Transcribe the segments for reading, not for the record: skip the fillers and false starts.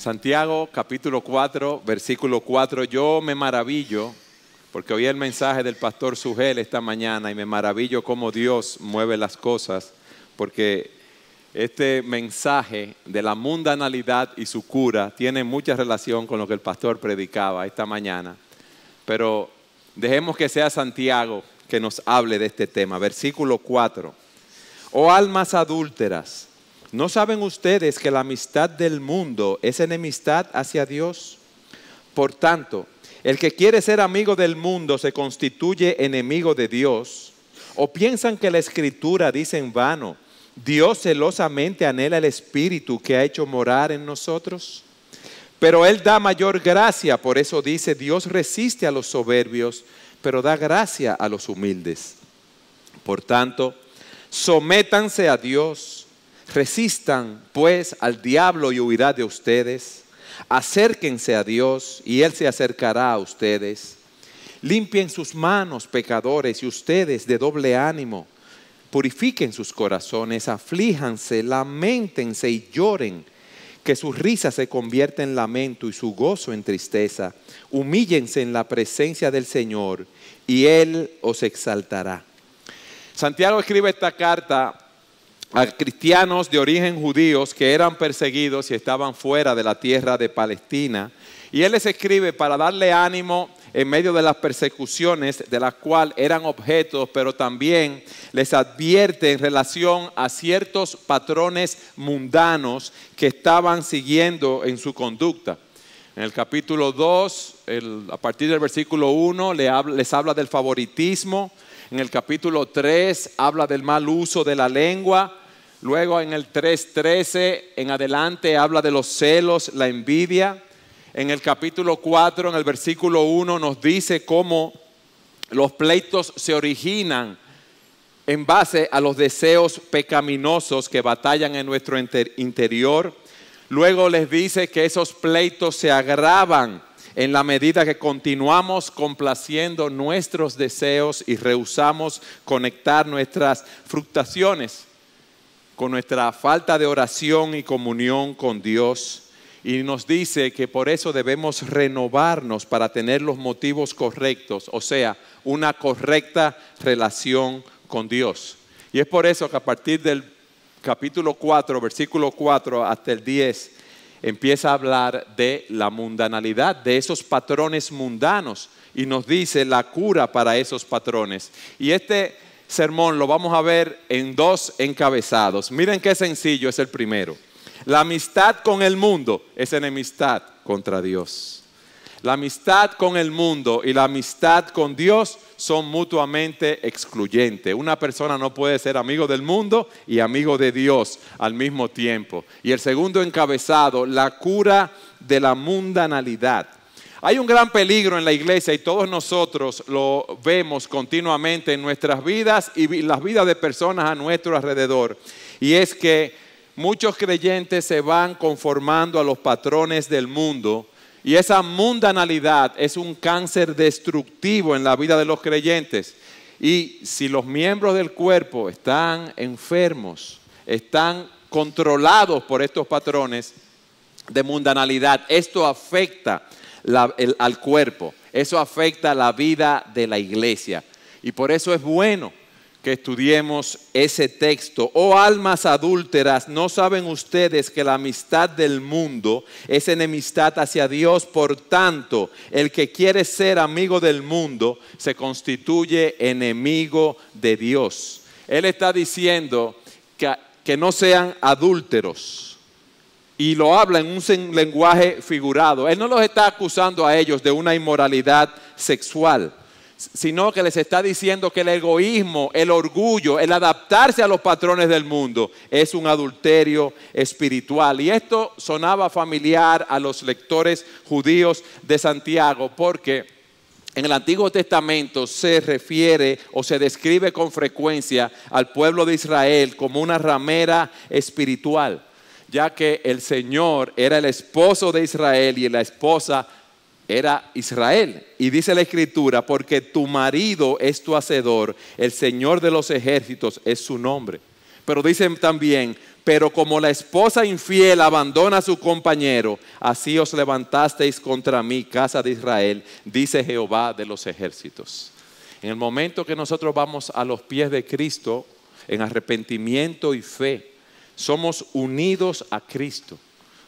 Santiago capítulo 4, versículo 4, yo me maravillo, porque oí el mensaje del pastor Sugel esta mañana y me maravillo cómo Dios mueve las cosas, porque este mensaje de la mundanalidad y su cura tiene mucha relación con lo que el pastor predicaba esta mañana. Pero dejemos que sea Santiago que nos hable de este tema. Versículo 4. Oh almas adúlteras, ¿no saben ustedes que la amistad del mundo es enemistad hacia Dios? Por tanto, el que quiere ser amigo del mundo se constituye enemigo de Dios. ¿O piensan que la Escritura dice en vano, Dios celosamente anhela el Espíritu que ha hecho morar en nosotros? Pero Él da mayor gracia, por eso dice, Dios resiste a los soberbios, pero da gracia a los humildes. Por tanto, sométanse a Dios. Resistan pues al diablo y huirá de ustedes. Acérquense a Dios y Él se acercará a ustedes. Limpien sus manos, pecadores, y ustedes de doble ánimo. Purifiquen sus corazones, aflíjanse, lamentense y lloren. Que su risa se convierta en lamento y su gozo en tristeza. Humíllense en la presencia del Señor y Él os exaltará. Santiago escribe esta carta a cristianos de origen judíos que eran perseguidos y estaban fuera de la tierra de Palestina. Y él les escribe para darle ánimo en medio de las persecuciones de las cuales eran objetos, pero también les advierte en relación a ciertos patrones mundanos que estaban siguiendo en su conducta. En el capítulo 2, a partir del versículo 1, les habla del favoritismo. En el capítulo 3 habla del mal uso de la lengua. Luego en el 3:13 en adelante habla de los celos, la envidia. En el capítulo 4, en el versículo 1 nos dice cómo los pleitos se originan en base a los deseos pecaminosos que batallan en nuestro interior. Luego les dice que esos pleitos se agravan en la medida que continuamos complaciendo nuestros deseos y rehusamos conectar nuestras frustraciones con nuestra falta de oración y comunión con Dios. Y nos dice que por eso debemos renovarnos para tener los motivos correctos, o sea, una correcta relación con Dios. Y es por eso que a partir del capítulo 4, versículo 4 hasta el 10, empieza a hablar de la mundanalidad, de esos patrones mundanos, y nos dice la cura para esos patrones. Y este sermón lo vamos a ver en dos encabezados. Miren qué sencillo es el primero. La amistad con el mundo es enemistad contra Dios. La amistad con el mundo y la amistad con Dios son mutuamente excluyentes. Una persona no puede ser amigo del mundo y amigo de Dios al mismo tiempo. Y el segundo encabezado, la cura de la mundanalidad. Hay un gran peligro en la iglesia y todos nosotros lo vemos continuamente en nuestras vidas y las vidas de personas a nuestro alrededor. Y es que muchos creyentes se van conformando a los patrones del mundo. Y esa mundanalidad es un cáncer destructivo en la vida de los creyentes. Y si los miembros del cuerpo están enfermos, están controlados por estos patrones de mundanalidad, esto afecta al cuerpo, eso afecta la vida de la iglesia. Y por eso es bueno que estudiemos ese texto. Oh almas adúlteras, ¿no saben ustedes que la amistad del mundo es enemistad hacia Dios? Por tanto, el que quiere ser amigo del mundo se constituye enemigo de Dios. Él está diciendo que no sean adúlteros. Y lo habla en un lenguaje figurado. Él no los está acusando a ellos de una inmoralidad sexual, sino que les está diciendo que el egoísmo, el orgullo, el adaptarse a los patrones del mundo es un adulterio espiritual. Y esto sonaba familiar a los lectores judíos de Santiago, porque en el Antiguo Testamento se refiere o se describe con frecuencia al pueblo de Israel como una ramera espiritual, ya que el Señor era el esposo de Israel y la esposa era Israel. Y dice la Escritura, porque tu marido es tu hacedor, el Señor de los ejércitos es su nombre. Pero dicen también, Pero como la esposa infiel abandona a su compañero, así os levantasteis contra mí, casa de Israel, dice Jehová de los ejércitos. En el momento que nosotros vamos a los pies de Cristo, en arrepentimiento y fe, somos unidos a Cristo.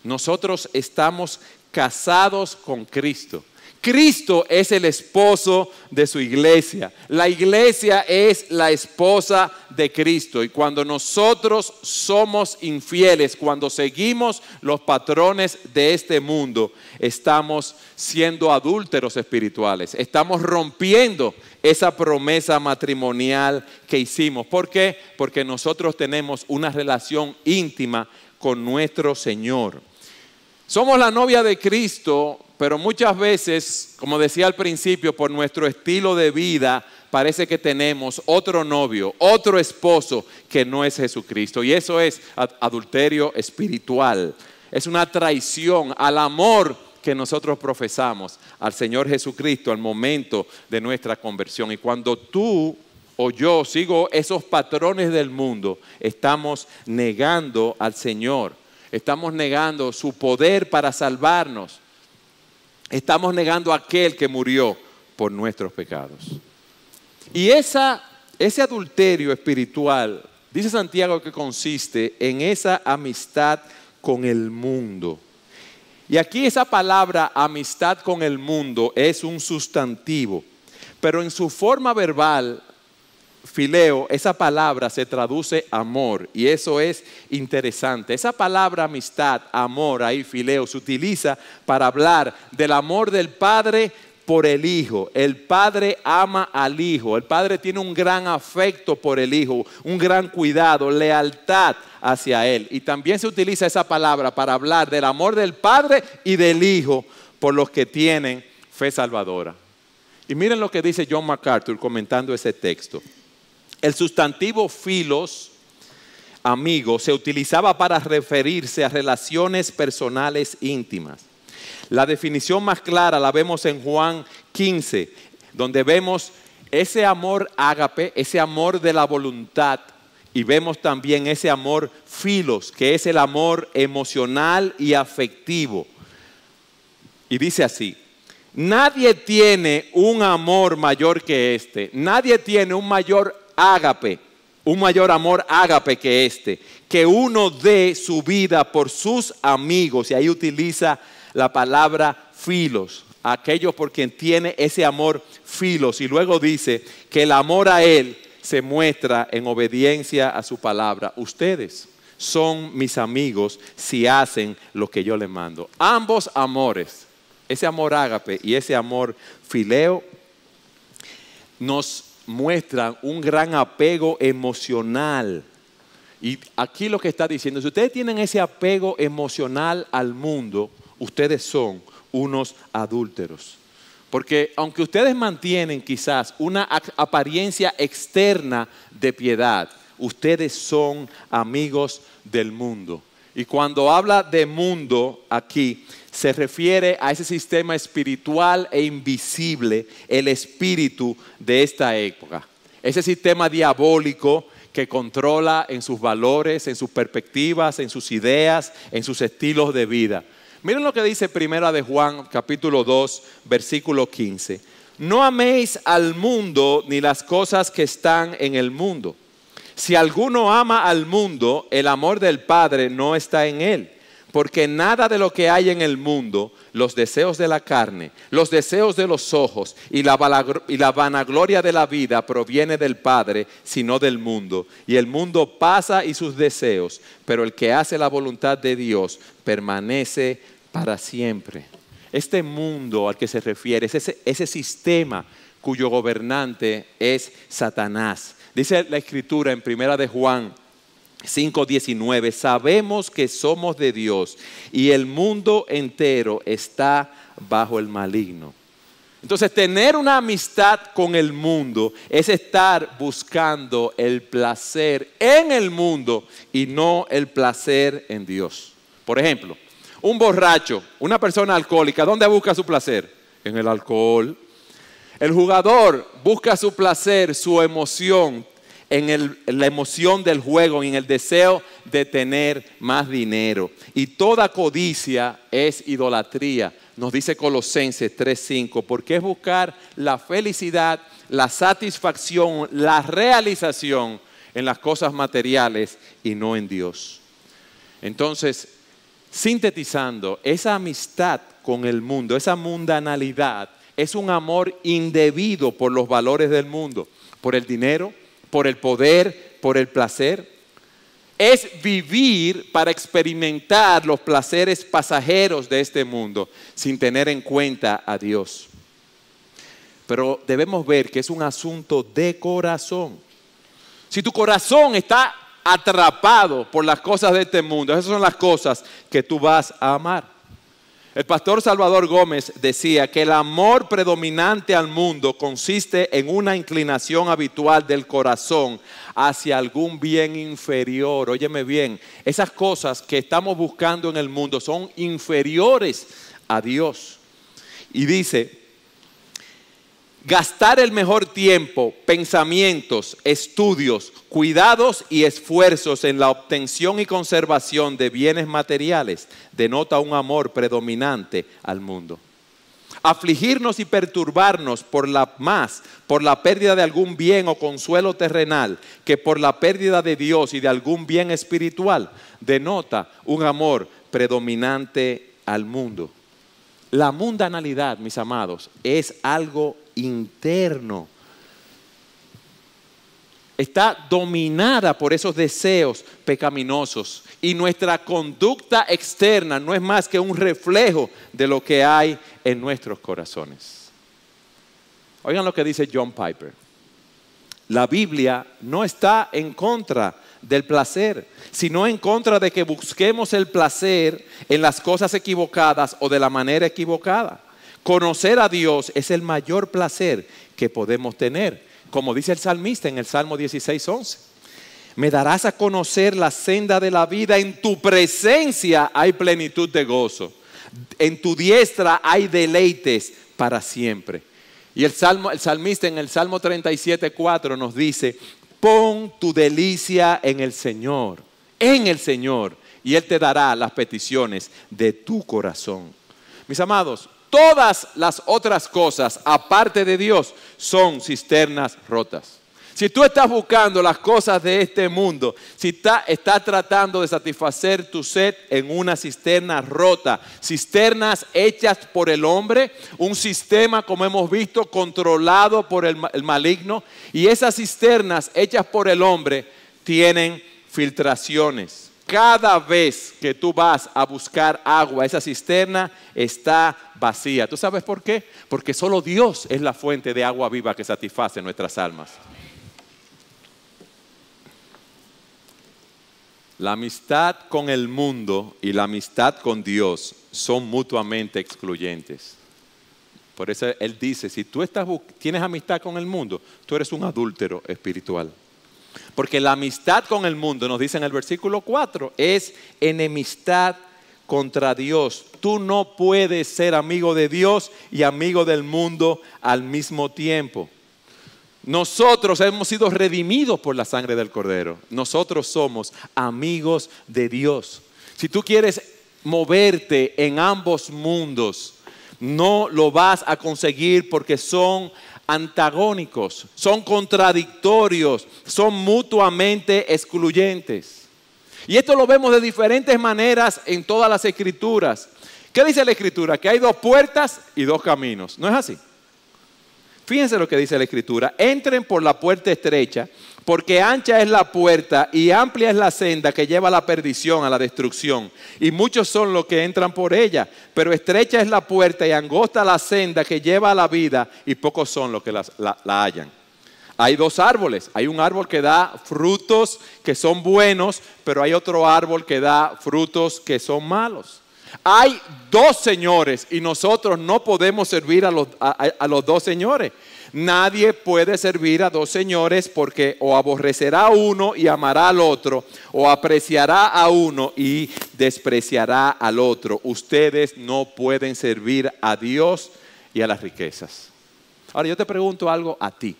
Nosotros estamos casados con Cristo. Cristo es el esposo de su iglesia. La iglesia es la esposa de Cristo. Y cuando nosotros somos infieles, cuando seguimos los patrones de este mundo, estamos siendo adúlteros espirituales. Estamos rompiendo esa promesa matrimonial que hicimos. ¿Por qué? Porque nosotros tenemos una relación íntima con nuestro Señor. Somos la novia de Cristo, pero muchas veces, como decía al principio, por nuestro estilo de vida, parece que tenemos otro novio, otro esposo que no es Jesucristo. Y eso es adulterio espiritual. Es una traición al amor que nosotros profesamos al Señor Jesucristo al momento de nuestra conversión. Y cuando tú o yo sigo esos patrones del mundo, estamos negando al Señor. Estamos negando su poder para salvarnos. Estamos negando a aquel que murió por nuestros pecados. Y ese adulterio espiritual, dice Santiago, que consiste en esa amistad con el mundo. Y aquí esa palabra amistad con el mundo es un sustantivo, pero en su forma verbal, fileo, esa palabra se traduce amor, y eso es interesante. Esa palabra amistad, amor, ahí fileo, se utiliza para hablar del amor del Padre por el Hijo. El Padre ama al Hijo, el Padre tiene un gran afecto por el Hijo, un gran cuidado, lealtad hacia Él. Y también se utiliza esa palabra para hablar del amor del Padre y del Hijo por los que tienen fe salvadora. Y miren lo que dice John MacArthur comentando ese texto. El sustantivo filos, amigo, se utilizaba para referirse a relaciones personales íntimas. La definición más clara la vemos en Juan 15, donde vemos ese amor ágape, ese amor de la voluntad, y vemos también ese amor filos, que es el amor emocional y afectivo. Y dice así: nadie tiene un amor mayor que este, nadie tiene un mayor ágape, un mayor amor ágape que este, que uno dé su vida por sus amigos. Y ahí utiliza la palabra filos, aquellos por quien tiene ese amor filos. Y luego dice que el amor a Él se muestra en obediencia a su palabra. Ustedes son mis amigos si hacen lo que yo les mando. Ambos amores, ese amor ágape y ese amor fileo, nos muestran un gran apego emocional. Y aquí lo que está diciendo, si ustedes tienen ese apego emocional al mundo, ustedes son unos adúlteros. Porque aunque ustedes mantienen quizás una apariencia externa de piedad, ustedes son amigos del mundo. Y cuando habla de mundo aquí, se refiere a ese sistema espiritual e invisible, el espíritu de esta época. Ese sistema diabólico que controla en sus valores, en sus perspectivas, en sus ideas, en sus estilos de vida. Miren lo que dice Primera de Juan, capítulo 2, versículo 15. No améis al mundo ni las cosas que están en el mundo. Si alguno ama al mundo, el amor del Padre no está en él. Porque nada de lo que hay en el mundo, los deseos de la carne, los deseos de los ojos y la vanagloria de la vida proviene del Padre, sino del mundo. Y el mundo pasa y sus deseos, pero el que hace la voluntad de Dios permanece para siempre. Este mundo al que se refiere es ese sistema cuyo gobernante es Satanás. Dice la Escritura en Primera de Juan 5:19, sabemos que somos de Dios y el mundo entero está bajo el maligno. Entonces, tener una amistad con el mundo es estar buscando el placer en el mundo y no el placer en Dios. Por ejemplo, un borracho, una persona alcohólica, ¿dónde busca su placer? En el alcohol. El jugador busca su placer, su emoción en la emoción del juego, en el deseo de tener más dinero. Y toda codicia es idolatría, nos dice Colosenses 3:5, porque es buscar la felicidad, la satisfacción, la realización en las cosas materiales y no en Dios. Entonces, sintetizando, esa amistad con el mundo, esa mundanalidad, es un amor indebido por los valores del mundo, por el dinero, por el poder, por el placer. Es vivir para experimentar los placeres pasajeros de este mundo sin tener en cuenta a Dios. Pero debemos ver que es un asunto de corazón. Si tu corazón está atrapado por las cosas de este mundo, esas son las cosas que tú vas a amar. El pastor Salvador Gómez decía que el amor predominante al mundo consiste en una inclinación habitual del corazón hacia algún bien inferior. Óyeme bien, esas cosas que estamos buscando en el mundo son inferiores a Dios. Y dice, gastar el mejor tiempo, pensamientos, estudios, cuidados y esfuerzos en la obtención y conservación de bienes materiales denota un amor predominante al mundo. Afligirnos y perturbarnos más por la pérdida de algún bien o consuelo terrenal que por la pérdida de Dios y de algún bien espiritual denota un amor predominante al mundo. La mundanalidad, mis amados, es algo interno. Está dominada por esos deseos pecaminosos y nuestra conducta externa no es más que un reflejo de lo que hay en nuestros corazones. Oigan lo que dice John Piper. La Biblia no está en contra del placer, sino en contra de que busquemos el placer en las cosas equivocadas o de la manera equivocada. Conocer a Dios es el mayor placer que podemos tener. Como dice el salmista en el Salmo 16:11. Me darás a conocer la senda de la vida, en tu presencia hay plenitud de gozo. En tu diestra hay deleites para siempre. Y el salmista en el Salmo 37:4 nos dice, pon tu delicia en el Señor, y Él te dará las peticiones de tu corazón. Mis amados, todas las otras cosas, aparte de Dios, son cisternas rotas. Si tú estás buscando las cosas de este mundo, si estás tratando de satisfacer tu sed en una cisterna rota, cisternas hechas por el hombre, un sistema, como hemos visto, controlado por el maligno, y esas cisternas hechas por el hombre tienen filtraciones. Cada vez que tú vas a buscar agua, esa cisterna está vacía. ¿Tú sabes por qué? Porque solo Dios es la fuente de agua viva que satisface nuestras almas. La amistad con el mundo y la amistad con Dios son mutuamente excluyentes. Por eso Él dice, si tú tienes amistad con el mundo, tú eres un adúltero espiritual. Porque la amistad con el mundo, nos dice en el versículo 4, es enemistad contra Dios. Tú no puedes ser amigo de Dios y amigo del mundo al mismo tiempo. Nosotros hemos sido redimidos por la sangre del Cordero. Nosotros somos amigos de Dios. Si tú quieres moverte en ambos mundos, no lo vas a conseguir porque son antagónicos, son contradictorios, son mutuamente excluyentes. Y esto lo vemos de diferentes maneras en todas las Escrituras. ¿Qué dice la Escritura? Que hay dos puertas y dos caminos. ¿No es así? Fíjense lo que dice la Escritura. Entren por la puerta estrecha, porque ancha es la puerta y amplia es la senda que lleva a la perdición, a la destrucción. Y muchos son los que entran por ella. Pero estrecha es la puerta y angosta la senda que lleva a la vida, y pocos son los que la hallan. Hay dos árboles. Hay un árbol que da frutos que son buenos, pero hay otro árbol que da frutos que son malos. Hay dos señores y nosotros no podemos servir a los dos señores. Nadie puede servir a dos señores porque o aborrecerá a uno y amará al otro, o apreciará a uno y despreciará al otro. Ustedes no pueden servir a Dios y a las riquezas. Ahora yo te pregunto algo a ti.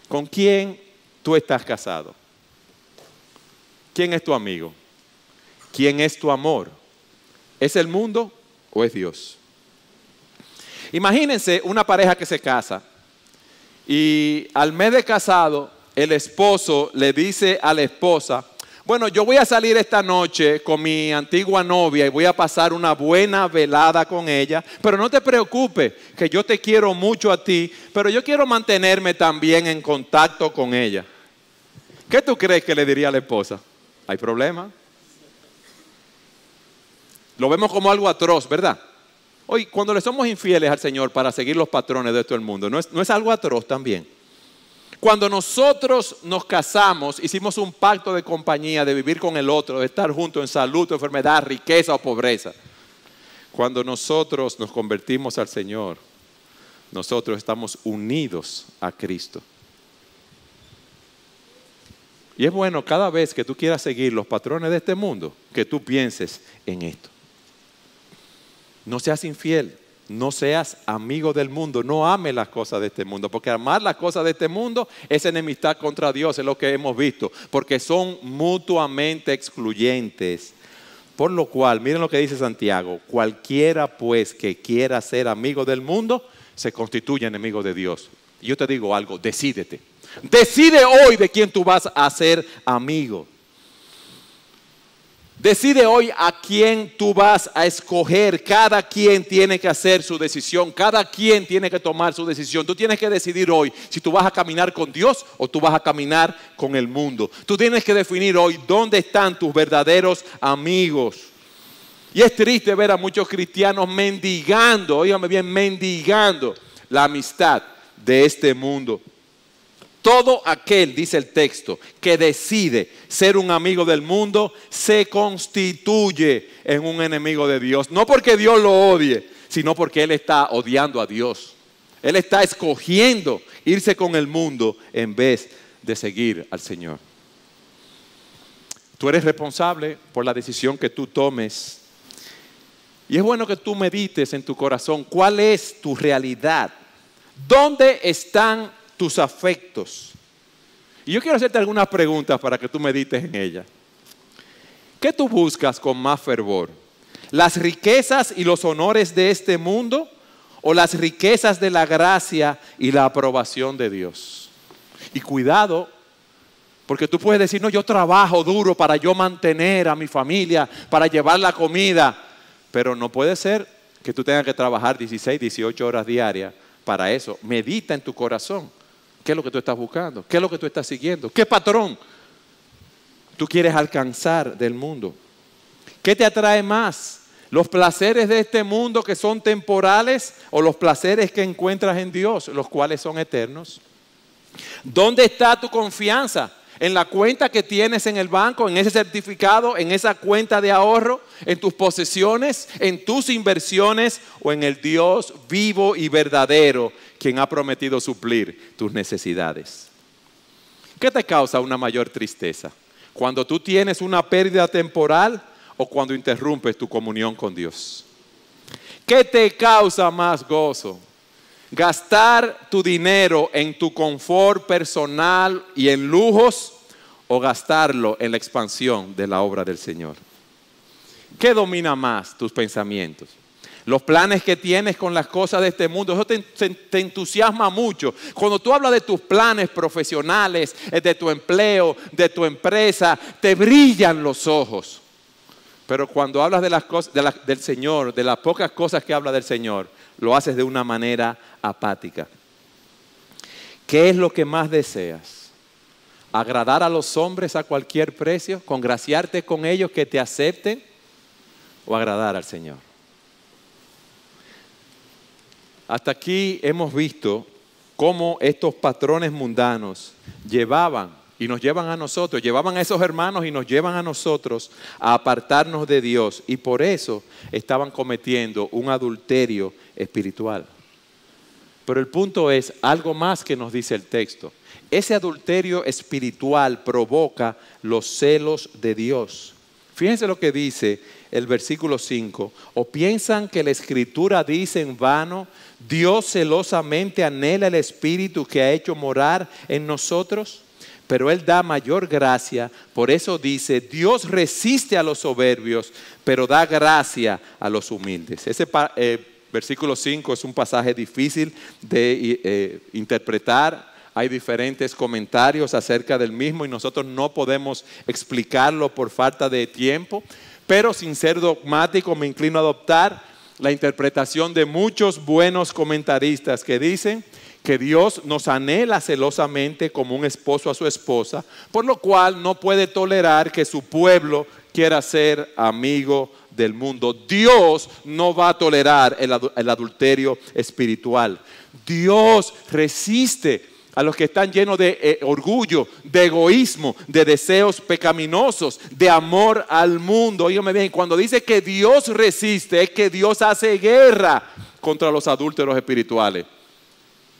¿Con quién tú estás casado? ¿Quién es tu amigo? ¿Quién es tu amor? ¿Es el mundo o es Dios? Imagínense una pareja que se casa y al mes de casado el esposo le dice a la esposa: bueno, yo voy a salir esta noche con mi antigua novia y voy a pasar una buena velada con ella, pero no te preocupes, que yo te quiero mucho a ti, pero yo quiero mantenerme también en contacto con ella. ¿Qué tú crees que le diría a la esposa? ¿Hay problema? Lo vemos como algo atroz, ¿verdad? Hoy, cuando le somos infieles al Señor para seguir los patrones de todo el mundo, ¿no es algo atroz también? Cuando nosotros nos casamos, hicimos un pacto de compañía, de vivir con el otro, de estar juntos en salud, enfermedad, riqueza o pobreza. Cuando nosotros nos convertimos al Señor, nosotros estamos unidos a Cristo. Y es bueno cada vez que tú quieras seguir los patrones de este mundo, que tú pienses en esto. No seas infiel. No seas amigo del mundo, no ames las cosas de este mundo, porque amar las cosas de este mundo es enemistad contra Dios, es lo que hemos visto, porque son mutuamente excluyentes. Por lo cual, miren lo que dice Santiago: cualquiera pues que quiera ser amigo del mundo, se constituye enemigo de Dios. Y yo te digo algo, decídete. Decide hoy de quién tú vas a ser amigo. Decide hoy a quién tú vas a escoger. Cada quien tiene que hacer su decisión. Cada quien tiene que tomar su decisión. Tú tienes que decidir hoy si tú vas a caminar con Dios o tú vas a caminar con el mundo. Tú tienes que definir hoy dónde están tus verdaderos amigos. Y es triste ver a muchos cristianos mendigando, óigame bien, mendigando la amistad de este mundo. Todo aquel, dice el texto, que decide ser un amigo del mundo, se constituye en un enemigo de Dios. No porque Dios lo odie, sino porque él está odiando a Dios. Él está escogiendo irse con el mundo en vez de seguir al Señor. Tú eres responsable por la decisión que tú tomes. Y es bueno que tú medites en tu corazón cuál es tu realidad. ¿Dónde están tus afectos? Y yo quiero hacerte algunas preguntas para que tú medites en ellas. ¿Qué tú buscas con más fervor? ¿Las riquezas y los honores de este mundo o las riquezas de la gracia y la aprobación de Dios? Y cuidado, porque tú puedes decir: no, yo trabajo duro para yo mantener a mi familia, para llevar la comida, pero no puede ser que tú tengas que trabajar 16, 18 horas diarias para eso. Medita en tu corazón. ¿Qué es lo que tú estás buscando? ¿Qué es lo que tú estás siguiendo? ¿Qué patrón tú quieres alcanzar del mundo? ¿Qué te atrae más? ¿Los placeres de este mundo que son temporales o los placeres que encuentras en Dios, los cuales son eternos? ¿Dónde está tu confianza? ¿En la cuenta que tienes en el banco, en ese certificado, en esa cuenta de ahorro, en tus posesiones, en tus inversiones o en el Dios vivo y verdadero, quien ha prometido suplir tus necesidades? ¿Qué te causa una mayor tristeza? ¿Cuando tú tienes una pérdida temporal o cuando interrumpes tu comunión con Dios? ¿Qué te causa más gozo? ¿Gastar tu dinero en tu confort personal y en lujos o gastarlo en la expansión de la obra del Señor? ¿Qué domina más tus pensamientos? Los planes que tienes con las cosas de este mundo, eso te entusiasma mucho. Cuando tú hablas de tus planes profesionales, de tu empleo, de tu empresa, te brillan los ojos. Pero cuando hablas de las cosas del Señor, de las pocas cosas que habla del Señor, lo haces de una manera apática. ¿Qué es lo que más deseas? ¿Agradar a los hombres a cualquier precio? ¿Congraciarte con ellos, que te acepten? ¿O agradar al Señor? Hasta aquí hemos visto cómo estos patrones mundanos llevaban y nos llevan a nosotros, llevaban a esos hermanos y nos llevan a nosotros a apartarnos de Dios, y por eso estaban cometiendo un adulterio espiritual. Pero el punto es algo más que nos dice el texto. Ese adulterio espiritual provoca los celos de Dios. Fíjense lo que dice el versículo 5. ¿O piensan que la Escritura dice en vano: Dios celosamente anhela el Espíritu que ha hecho morar en nosotros? pero Él da mayor gracia. Por eso dice, Dios resiste a los soberbios, pero da gracia a los humildes. Ese versículo 5 es un pasaje difícil de interpretar. Hay diferentes comentarios acerca del mismo y nosotros no podemos explicarlo por falta de tiempo, pero sin ser dogmático me inclino a adoptar la interpretación de muchos buenos comentaristas que dicen que Dios nos anhela celosamente como un esposo a su esposa, por lo cual no puede tolerar que su pueblo quiera ser amigo del mundo. Dios no va a tolerar el adulterio espiritual. Dios resiste a los que están llenos de orgullo, de egoísmo, de deseos pecaminosos, de amor al mundo. Óigame bien, cuando dice que Dios resiste, es que Dios hace guerra contra los adúlteros espirituales.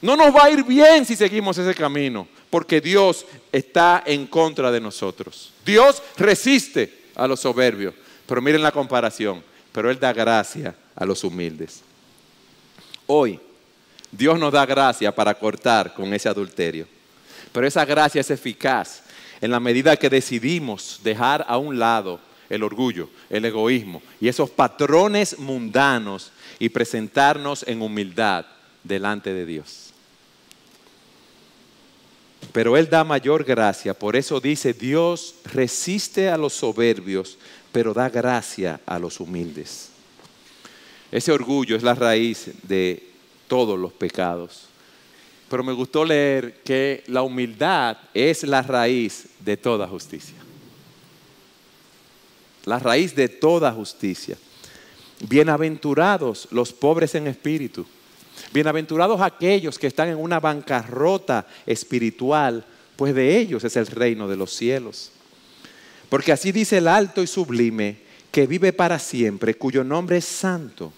No nos va a ir bien si seguimos ese camino, porque Dios está en contra de nosotros. Dios resiste a los soberbios, pero miren la comparación, pero Él da gracia a los humildes. Hoy, Dios nos da gracia para cortar con ese adulterio. Pero esa gracia es eficaz en la medida que decidimos dejar a un lado el orgullo, el egoísmo y esos patrones mundanos y presentarnos en humildad delante de Dios. Pero Él da mayor gracia, por eso dice, Dios resiste a los soberbios, pero da gracia a los humildes. Ese orgullo es la raíz de todos los pecados. Pero me gustó leer que la humildad es la raíz de toda justicia. La raíz de toda justicia. Bienaventurados los pobres en espíritu. Bienaventurados aquellos que están en una bancarrota espiritual, pues de ellos es el reino de los cielos. Porque así dice el alto y sublime, que vive para siempre, cuyo nombre es santo.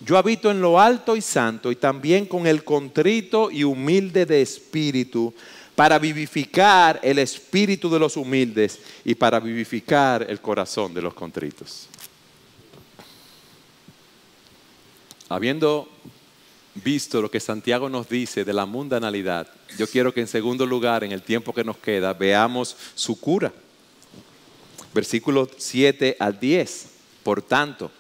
Yo habito en lo alto y santo y también con el contrito y humilde de espíritu para vivificar el espíritu de los humildes y para vivificar el corazón de los contritos. Habiendo visto lo que Santiago nos dice de la mundanalidad, yo quiero que en segundo lugar, en el tiempo que nos queda, veamos su cura. Versículos 7 al 10. Por tanto,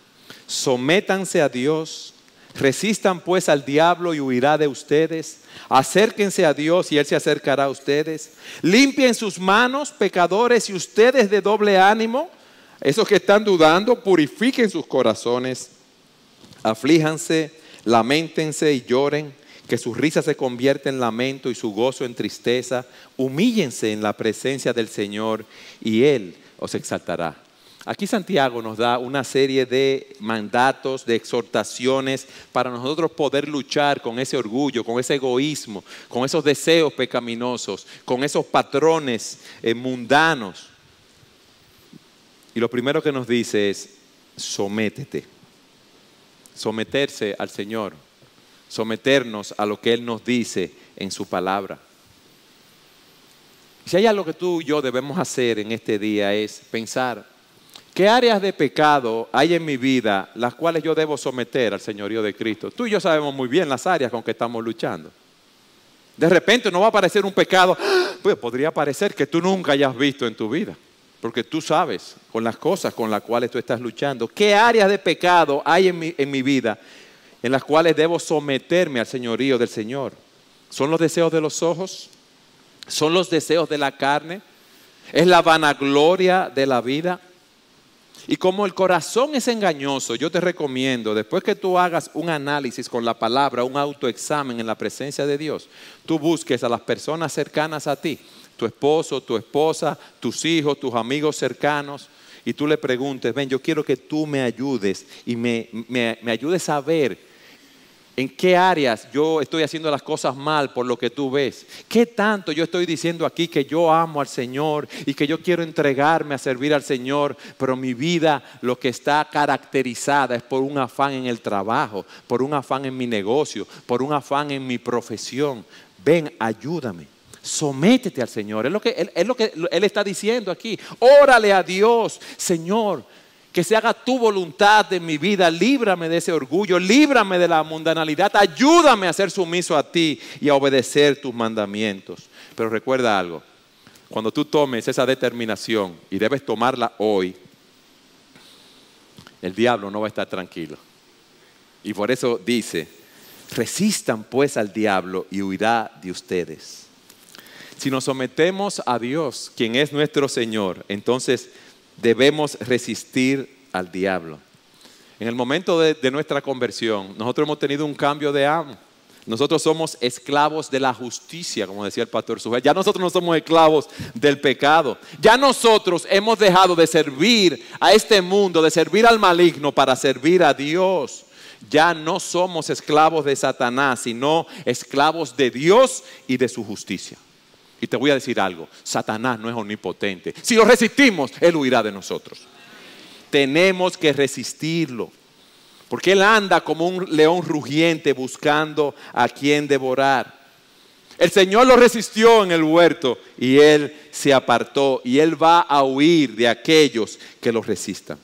sométanse a Dios, resistan pues al diablo y huirá de ustedes. Acérquense a Dios y Él se acercará a ustedes. Limpien sus manos, pecadores, y ustedes de doble ánimo, esos que están dudando, purifiquen sus corazones. Aflíjanse, lamentense y lloren, que su risa se convierta en lamento y su gozo en tristeza. Humíllense en la presencia del Señor y Él os exaltará. Aquí Santiago nos da una serie de mandatos, de exhortaciones para nosotros poder luchar con ese orgullo, con ese egoísmo, con esos deseos pecaminosos, con esos patrones mundanos. Y lo primero que nos dice es, sométete. Someterse al Señor, someternos a lo que Él nos dice en su palabra. Si hay algo que tú y yo debemos hacer en este día es pensar, ¿qué áreas de pecado hay en mi vida las cuales yo debo someter al señorío de Cristo? Tú y yo sabemos muy bien las áreas con que estamos luchando. De repente no va a aparecer un pecado, pues podría parecer que tú nunca hayas visto en tu vida. Porque tú sabes con las cosas con las cuales tú estás luchando. ¿Qué áreas de pecado hay en mi vida en las cuales debo someterme al señorío del Señor? ¿Son los deseos de los ojos? ¿Son los deseos de la carne? ¿Es la vanagloria de la vida? Y como el corazón es engañoso, yo te recomiendo, después que tú hagas un análisis con la palabra, un autoexamen en la presencia de Dios, tú busques a las personas cercanas a ti, tu esposo, tu esposa, tus hijos, tus amigos cercanos, y tú le preguntes, ven, yo quiero que tú me ayudes y me ayudes a ver en qué áreas yo estoy haciendo las cosas mal por lo que tú ves. ¿Qué tanto yo estoy diciendo aquí que yo amo al Señor y que yo quiero entregarme a servir al Señor, pero mi vida lo que está caracterizada es por un afán en el trabajo, por un afán en mi negocio, por un afán en mi profesión? Ven, ayúdame. Sométete al Señor, es lo que Él está diciendo aquí. Órale a Dios, Señor, que se haga tu voluntad en mi vida, líbrame de ese orgullo, líbrame de la mundanalidad, ayúdame a ser sumiso a ti y a obedecer tus mandamientos. Pero recuerda algo, cuando tú tomes esa determinación, y debes tomarla hoy, el diablo no va a estar tranquilo. Y por eso dice, resistan pues al diablo y huirá de ustedes. Si nos sometemos a Dios, quien es nuestro Señor, entonces debemos resistir al diablo. En el momento de nuestra conversión, nosotros hemos tenido un cambio de amo. Nosotros somos esclavos de la justicia, como decía el pastor Sujel. Ya nosotros no somos esclavos del pecado. Ya nosotros hemos dejado de servir a este mundo, de servir al maligno para servir a Dios. Ya no somos esclavos de Satanás, sino esclavos de Dios y de su justicia. Y te voy a decir algo, Satanás no es omnipotente. Si lo resistimos, él huirá de nosotros. Tenemos que resistirlo. Porque él anda como un león rugiente buscando a quien devorar. El Señor lo resistió en el huerto y él se apartó. Y él va a huir de aquellos que lo resistan.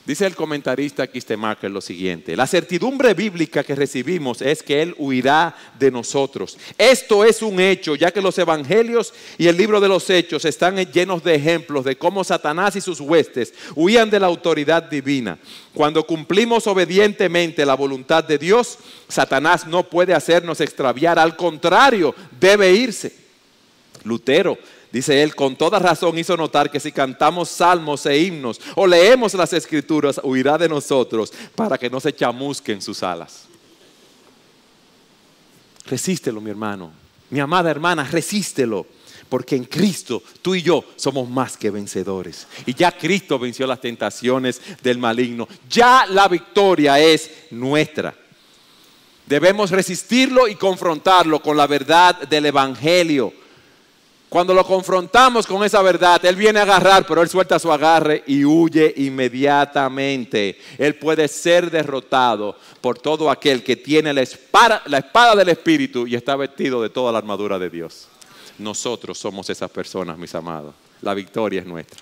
Dice el comentarista Kistemaker lo siguiente: la certidumbre bíblica que recibimos es que Él huirá de nosotros. Esto es un hecho, ya que los evangelios y el libro de los Hechos están llenos de ejemplos de cómo Satanás y sus huestes huían de la autoridad divina. Cuando cumplimos obedientemente la voluntad de Dios, Satanás no puede hacernos extraviar, al contrario, debe irse. Lutero, dice él, con toda razón hizo notar que si cantamos salmos e himnos o leemos las escrituras, huirá de nosotros para que no se chamusquen sus alas. Resístelo, mi hermano, mi amada hermana, resístelo. Porque en Cristo tú y yo somos más que vencedores. Y ya Cristo venció las tentaciones del maligno. Ya la victoria es nuestra. Debemos resistirlo y confrontarlo con la verdad del evangelio. Cuando lo confrontamos con esa verdad, él viene a agarrar, pero él suelta su agarre y huye inmediatamente. Él puede ser derrotado por todo aquel que tiene la espada del Espíritu y está vestido de toda la armadura de Dios. Nosotros somos esas personas, mis amados. La victoria es nuestra.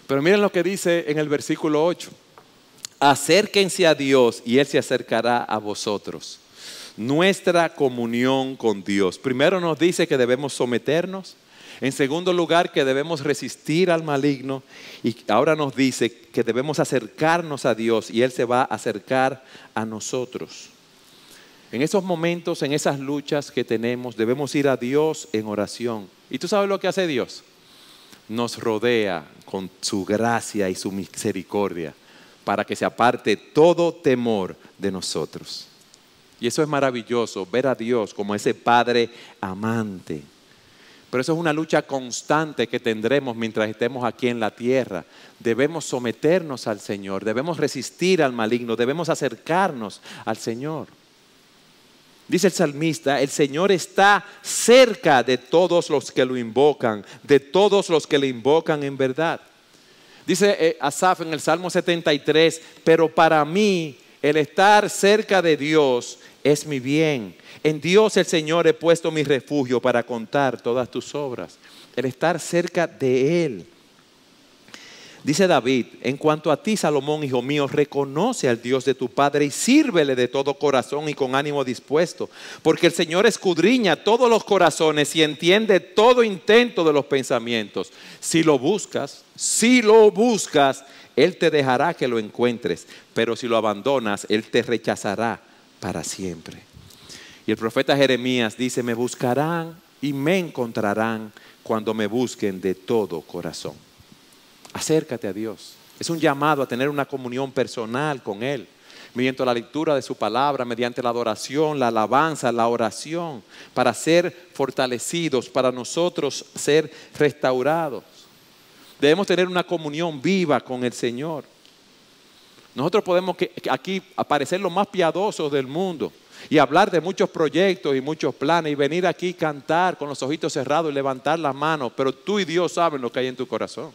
Pero miren lo que dice en el versículo 8. Acérquense a Dios y Él se acercará a vosotros. Nuestra comunión con Dios. Primero nos dice que debemos someternos. En segundo lugar, que debemos resistir al maligno. Y ahora nos dice que debemos acercarnos a Dios y Él se va a acercar a nosotros. En esos momentos, en esas luchas que tenemos, debemos ir a Dios en oración. ¿Y tú sabes lo que hace Dios? Nos rodea con su gracia y su misericordia para que se aparte todo temor de nosotros. Y eso es maravilloso, ver a Dios como ese Padre amante. Pero eso es una lucha constante que tendremos mientras estemos aquí en la tierra. Debemos someternos al Señor, debemos resistir al maligno, debemos acercarnos al Señor. Dice el salmista, el Señor está cerca de todos los que lo invocan, de todos los que le invocan en verdad. Dice Asaf en el Salmo 73, pero para mí el estar cerca de Dios es mi bien. En Dios el Señor he puesto mi refugio para contar todas tus obras. El estar cerca de Él. Dice David, en cuanto a ti, Salomón, hijo mío, reconoce al Dios de tu Padre y sírvele de todo corazón y con ánimo dispuesto. Porque el Señor escudriña todos los corazones y entiende todo intento de los pensamientos. Si lo buscas, Él te dejará que lo encuentres. Pero si lo abandonas, Él te rechazará para siempre. Y el profeta Jeremías dice, me buscarán y me encontrarán cuando me busquen de todo corazón. Acércate a Dios. Es un llamado a tener una comunión personal con Él, mediante la lectura de su palabra, mediante la adoración, la alabanza, la oración, para ser fortalecidos, para nosotros ser restaurados. Debemos tener una comunión viva con el Señor. Nosotros podemos aquí aparecer los más piadosos del mundo y hablar de muchos proyectos y muchos planes y venir aquí cantar con los ojitos cerrados y levantar las manos, pero tú y Dios saben lo que hay en tu corazón.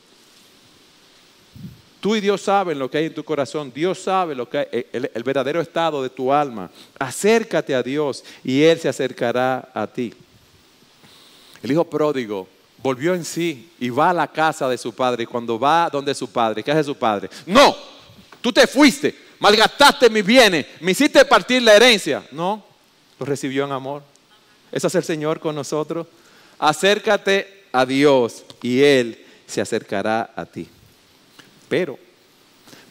Tú y Dios saben lo que hay en tu corazón. Dios sabe lo que hay, el verdadero estado de tu alma. Acércate a Dios y Él se acercará a ti. El hijo pródigo volvió en sí y va a la casa de su padre. Y cuando va donde su padre, ¿qué hace su padre? No, tú te fuiste, malgastaste mis bienes, me hiciste partir la herencia. No, lo recibió en amor. Eso es el Señor con nosotros. acércate a Dios y Él se acercará a ti. Pero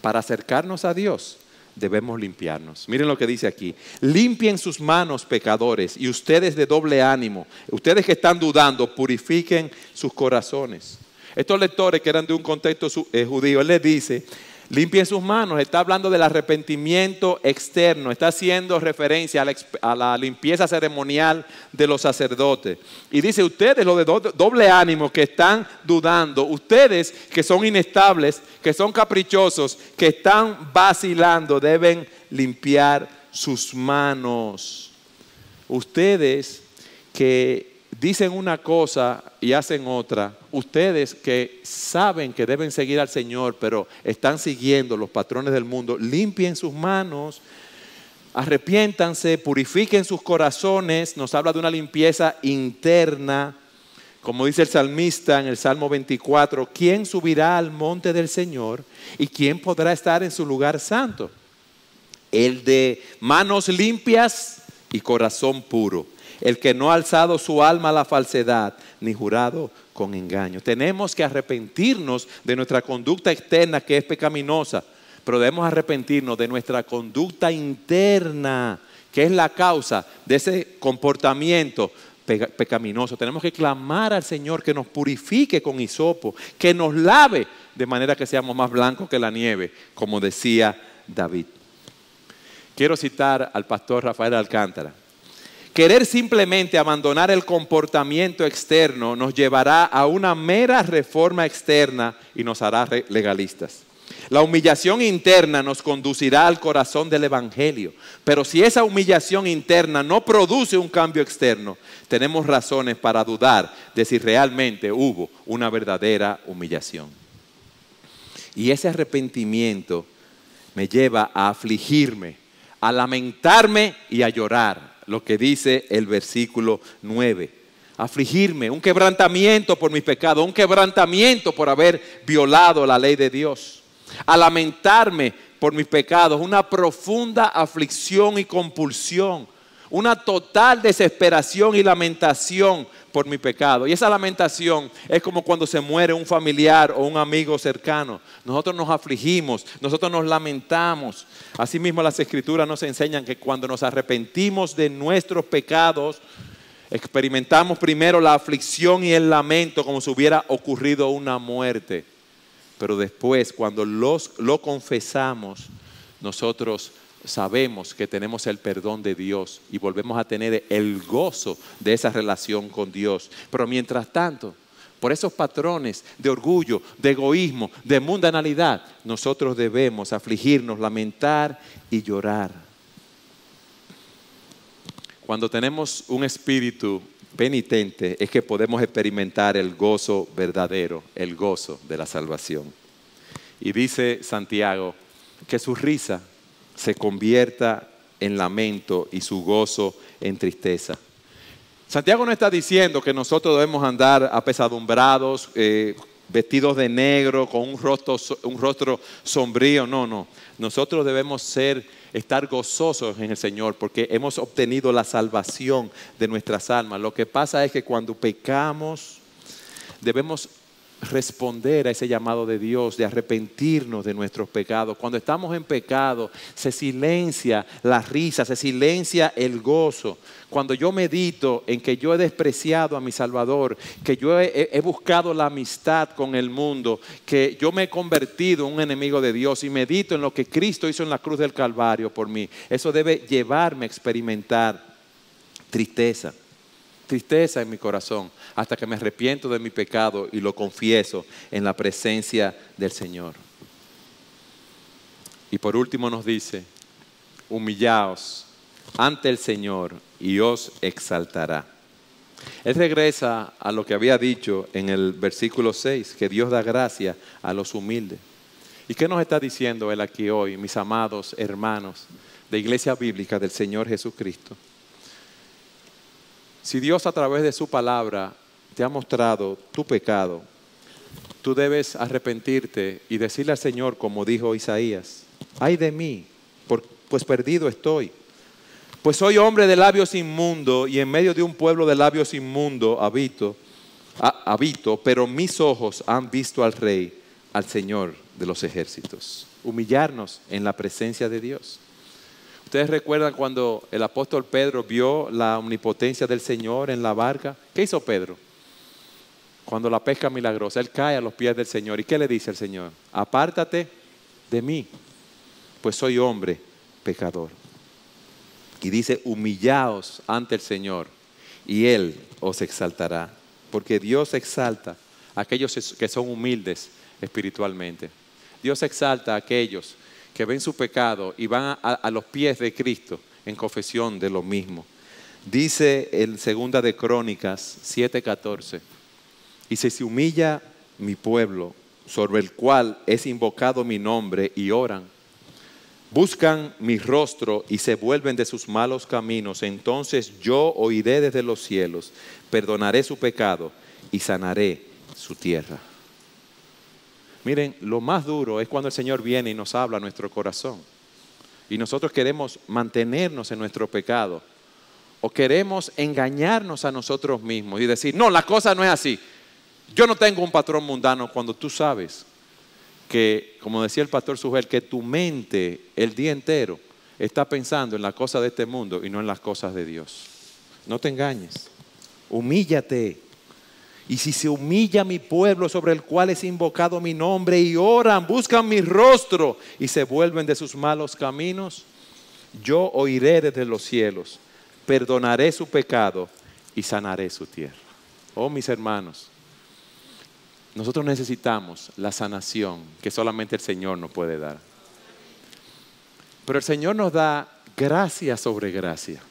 para acercarnos a Dios debemos limpiarnos. Miren lo que dice aquí. Limpien sus manos, pecadores, y ustedes de doble ánimo, ustedes que están dudando, purifiquen sus corazones. Estos lectores que eran de un contexto judío, él les dice, limpien sus manos. Está hablando del arrepentimiento externo, está haciendo referencia a la limpieza ceremonial de los sacerdotes. Y dice, ustedes, los de doble ánimo, que están dudando, ustedes que son inestables, que son caprichosos, que están vacilando, deben limpiar sus manos. Ustedes que dicen una cosa y hacen otra, ustedes que saben que deben seguir al Señor, pero están siguiendo los patrones del mundo, limpien sus manos, arrepiéntanse, purifiquen sus corazones. Nos habla de una limpieza interna, como dice el salmista en el Salmo 24, ¿quién subirá al monte del Señor y quién podrá estar en su lugar santo? El de manos limpias y corazón puro, el que no ha alzado su alma a la falsedad, ni jurado con engaño. Tenemos que arrepentirnos de nuestra conducta externa que es pecaminosa, pero debemos arrepentirnos de nuestra conducta interna, que es la causa de ese comportamiento pecaminoso. Tenemos que clamar al Señor que nos purifique con hisopo, que nos lave de manera que seamos más blancos que la nieve, como decía David. Quiero citar al pastor Rafael Alcántara. Querer simplemente abandonar el comportamiento externo nos llevará a una mera reforma externa y nos hará legalistas. La humillación interna nos conducirá al corazón del Evangelio, pero si esa humillación interna no produce un cambio externo, tenemos razones para dudar de si realmente hubo una verdadera humillación. Y ese arrepentimiento me lleva a afligirme, a lamentarme y a llorar. Lo que dice el versículo 9. Afligirme, un quebrantamiento por mis pecados, un quebrantamiento por haber violado la ley de Dios. A lamentarme por mis pecados, una profunda aflicción y compulsión, una total desesperación y lamentación por mi pecado. Y esa lamentación es como cuando se muere un familiar o un amigo cercano. Nosotros nos afligimos, nosotros nos lamentamos. Asimismo, las Escrituras nos enseñan que cuando nos arrepentimos de nuestros pecados, experimentamos primero la aflicción y el lamento como si hubiera ocurrido una muerte. Pero después, cuando lo confesamos, nosotros sabemos que tenemos el perdón de Dios y volvemos a tener el gozo de esa relación con Dios. Pero mientras tanto, por esos patrones de orgullo, de egoísmo, de mundanalidad, nosotros debemos afligirnos, lamentar y llorar. Cuando tenemos un espíritu penitente es que podemos experimentar el gozo verdadero, el gozo de la salvación. Y dice Santiago que su risa se convierta en lamento y su gozo en tristeza. Santiago no está diciendo que nosotros debemos andar apesadumbrados, vestidos de negro, con un rostro sombrío. No. Nosotros debemos estar gozosos en el Señor porque hemos obtenido la salvación de nuestras almas. Lo que pasa es que cuando pecamos debemos responder a ese llamado de Dios de arrepentirnos de nuestros pecados. Cuando estamos en pecado se silencia la risa, se silencia el gozo. Cuando yo medito en que yo he despreciado a mi Salvador, que yo he buscado la amistad con el mundo, que yo me he convertido en un enemigo de Dios y medito en lo que Cristo hizo en la cruz del Calvario por mí, eso debe llevarme a experimentar tristeza en mi corazón, hasta que me arrepiento de mi pecado y lo confieso en la presencia del Señor. Y por último nos dice, humillaos ante el Señor y os exaltará. Él regresa a lo que había dicho en el versículo 6, que Dios da gracia a los humildes. ¿Y qué nos está diciendo Él aquí hoy, mis amados hermanos de Iglesia Bíblica del Señor Jesucristo? Si Dios a través de su palabra te ha mostrado tu pecado, tú debes arrepentirte y decirle al Señor, como dijo Isaías, ay de mí, pues perdido estoy. Pues soy hombre de labios inmundos y en medio de un pueblo de labios inmundos habito, pero mis ojos han visto al Rey, al Señor de los ejércitos. Humillarnos en la presencia de Dios. ¿Ustedes recuerdan cuando el apóstol Pedro vio la omnipotencia del Señor en la barca? ¿Qué hizo Pedro? Cuando la pesca milagrosa, él cae a los pies del Señor. ¿Y qué le dice el Señor? Apártate de mí, pues soy hombre pecador. Y dice, humillaos ante el Señor y Él os exaltará. Porque Dios exalta a aquellos que son humildes espiritualmente. Dios exalta a aquellos que ven su pecado y van a los pies de Cristo en confesión de lo mismo. Dice en 2 de Crónicas 7:14, y si se humilla mi pueblo, sobre el cual es invocado mi nombre, y oran, buscan mi rostro y se vuelven de sus malos caminos, entonces yo oiré desde los cielos, perdonaré su pecado y sanaré su tierra. Miren, lo más duro es cuando el Señor viene y nos habla a nuestro corazón. Y nosotros queremos mantenernos en nuestro pecado. O queremos engañarnos a nosotros mismos y decir, no, la cosa no es así. Yo no tengo un patrón mundano, cuando tú sabes que, como decía el pastor Sugel, que tu mente el día entero está pensando en las cosas de este mundo y no en las cosas de Dios. No te engañes. Humíllate. Y si se humilla mi pueblo sobre el cual es invocado mi nombre y oran, buscan mi rostro y se vuelven de sus malos caminos, yo oiré desde los cielos, perdonaré su pecado y sanaré su tierra. Oh, mis hermanos, nosotros necesitamos la sanación que solamente el Señor nos puede dar. Pero el Señor nos da gracia sobre gracia.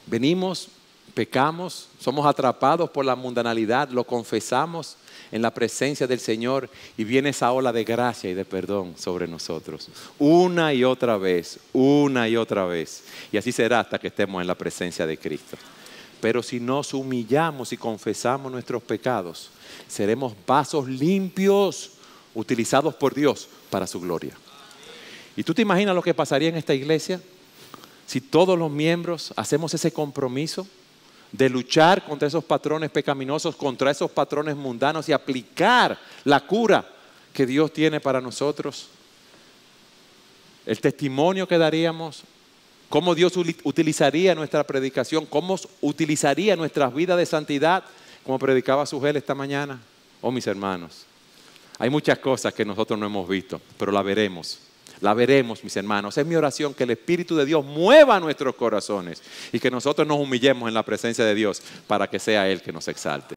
Venimos, pecamos, somos atrapados por la mundanalidad, lo confesamos en la presencia del Señor y viene esa ola de gracia y de perdón sobre nosotros. Una y otra vez, una y otra vez. Y así será hasta que estemos en la presencia de Cristo. Pero si nos humillamos y confesamos nuestros pecados, seremos vasos limpios, utilizados por Dios para su gloria. ¿Y tú te imaginas lo que pasaría en esta iglesia si todos los miembros hacemos ese compromiso de luchar contra esos patrones pecaminosos, contra esos patrones mundanos y aplicar la cura que Dios tiene para nosotros? El testimonio que daríamos, cómo Dios utilizaría nuestra predicación, cómo utilizaría nuestras vidas de santidad, como predicaba Sugel esta mañana. Oh, mis hermanos, hay muchas cosas que nosotros no hemos visto, pero la veremos. La veremos, mis hermanos. Es mi oración que el Espíritu de Dios mueva nuestros corazones y que nosotros nos humillemos en la presencia de Dios para que sea Él que nos exalte.